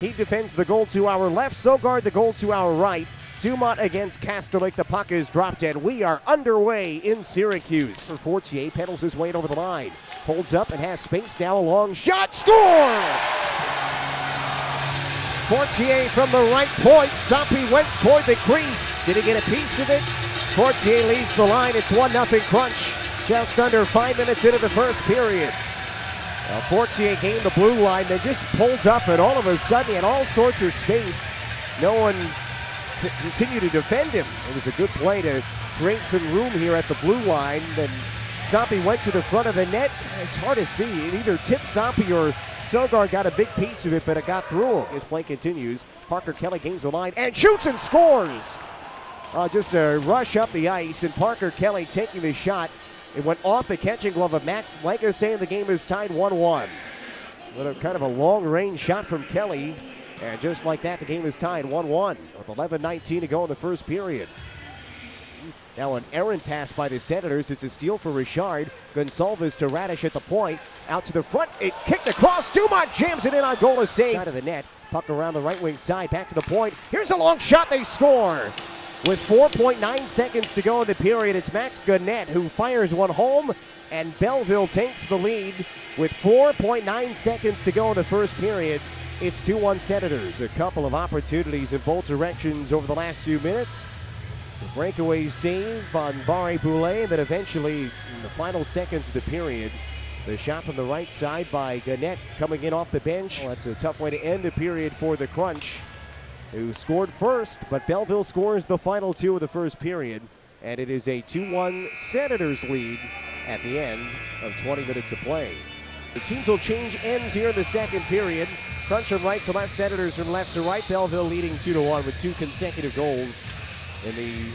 He defends the goal to our left, Sogard the goal to our right. Dumont against Kastelik, the puck is dropped and we are underway in Syracuse. Fortier pedals his way over the line, holds up and has space, now a long shot, score! Fortier from the right point, Sampi went toward the crease, did he get a piece of it? Fortier leads the line, it's 1-0 Crunch, just under 5 minutes into the first period. Fortier gained the blue line, then just pulled up, and all of a sudden he had all sorts of space. No one continued to defend him. It was a good play to create some room here at the blue line. Then Sampi went to the front of the net. It's hard to see. It either tipped Sampi or Sogard got a big piece of it, but it got through him. His play continues. Parker Kelly gains the line and shoots and scores. Just a rush up the ice, and Parker Kelly taking the shot. It went off the catching glove of Max Legacy, and the game is tied 1-1. What a kind of a long-range shot from Kelly, and just like that, the game is tied 1-1 with 11:19 to go in the first period. Now an errant pass by the Senators. It's a steal for Richard. Gonsalves to Radish at the point. Out to the front. It kicked across. Dumont jams it in on goal to save. Side of the net. Puck around the right wing side. Back to the point. Here's a long shot. They score. With 4.9 seconds to go in the period, it's Max Gannett who fires one home, and Belleville takes the lead with 4.9 seconds to go in the first period. It's 2-1 Senators. A couple of opportunities in both directions over the last few minutes. The breakaway save on Barre Boulet, and then eventually in the final seconds of the period, the shot from the right side by Gannett coming in off the bench. Well, that's a tough way to end the period for the Crunch, who scored first, but Belleville scores the final two of the first period, and it is a 2-1 Senators lead at the end of 20 minutes of play. The teams will change ends here in the second period. Crunch from right to left, Senators from left to right. Belleville leading 2-1 with two consecutive goals in the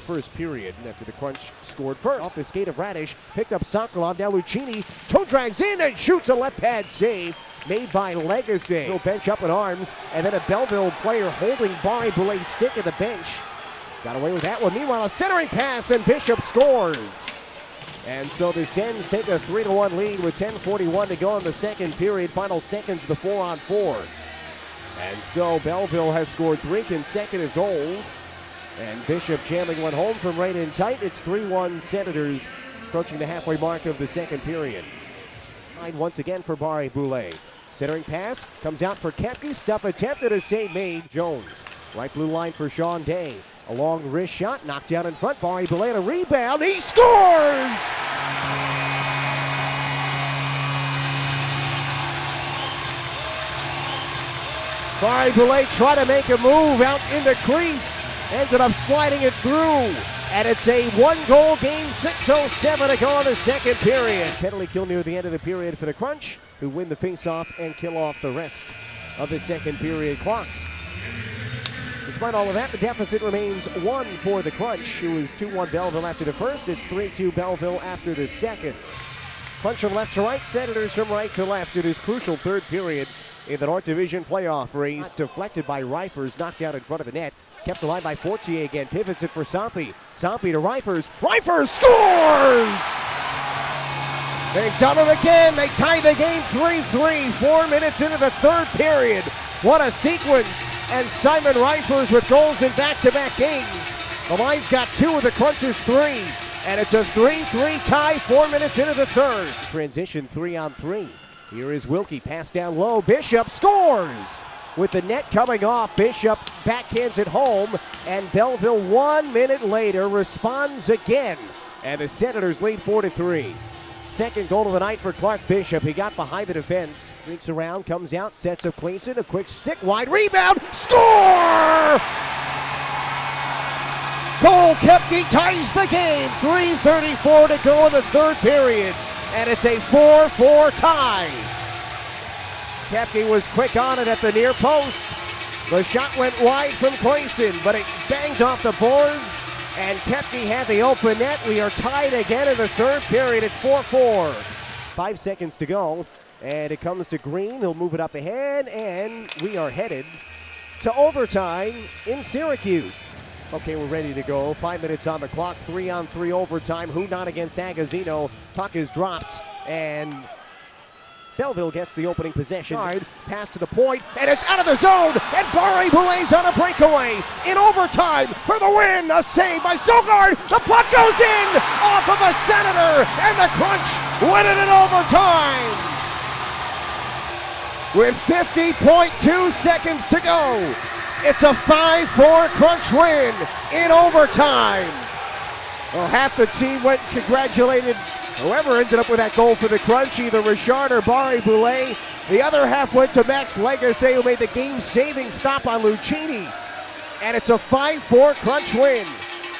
first period after the Crunch scored first. Off the skate of Radish, picked up Sokolov, now Lucchini, toe drags in and shoots a left pad save made by Legacy. He'll bench up in arms, and then a Belleville player holding Barre Boulet's stick at the bench. Got away with that one. Meanwhile, a centering pass, and Bishop scores. And so the Sens take a 3-1 lead with 10:41 to go in the second period. Final seconds, the 4-on-4. And so Belleville has scored 3 consecutive goals, and Bishop jamming one home from right in tight. It's 3-1 Senators, approaching the halfway mark of the second period. Once again for Barre Boulet. Centering pass comes out for Kepke. Stuff attempted, a save made. Jones. Right blue line for Sean Day. A long wrist shot knocked down in front. Barre Boulet a rebound. He scores! Barre Boulet tried to make a move out in the crease. Ended up sliding it through. And it's a one-goal game, 6:07 to go in the second period. Penalty kill near the end of the period for the Crunch, who win the face-off and kill off the rest of the second period clock. Despite all of that, the deficit remains 1 for the Crunch, who is 2-1 Belleville after the first. It's 3-2 Belleville after the second. Crunch from left to right, Senators from right to left to this crucial third period in the North Division playoff race. Deflected by Reifers, knocked out in front of the net. Kept alive by Fortier again, pivots it for Sampi. Sampi to Reifers. Reifers scores! They've done it again. They tie the game 3-3, 4 minutes into the third period. What a sequence. And Simon Reifers with goals in back-to-back games. The line's got 2 of the Crunchers 3. And it's a 3-3 tie, 4 minutes into the third. Transition 3-on-3. Here is Wilkie, pass down low. Bishop scores! With the net coming off, Bishop backhands it home, and Belleville 1 minute later responds again, and the Senators lead 4-3. Second goal of the night for Clark Bishop. He got behind the defense, streaks around, comes out, sets up Cleason, a quick stick, wide rebound, score! Cole Kepke ties the game, 3:34 to go in the third period, and it's a 4-4 tie. Kepke was quick on it at the near post. The shot went wide from Clayson, but it banged off the boards, and Kepke had the open net. We are tied again in the third period. It's 4-4. 5 seconds to go, and it comes to Green. He'll move it up ahead, and we are headed to overtime in Syracuse. Okay, we're ready to go. 5 minutes on the clock, 3-on-3 overtime. Who not against Agazino. Puck is dropped, and Belleville gets the opening possession. Pass to the point, and it's out of the zone, and Barry Boulet's on a breakaway. In overtime for the win, a save by Sogard. The puck goes in off of a Senator, and the Crunch win it in overtime. With 50.2 seconds to go, it's a 5-4 Crunch win in overtime. Well, half the team went and congratulated whoever ended up with that goal for the Crunch, either Richard or Barry Boulet. The other half went to Max Legacy, who made the game-saving stop on Lucchini. And it's a 5-4 Crunch win.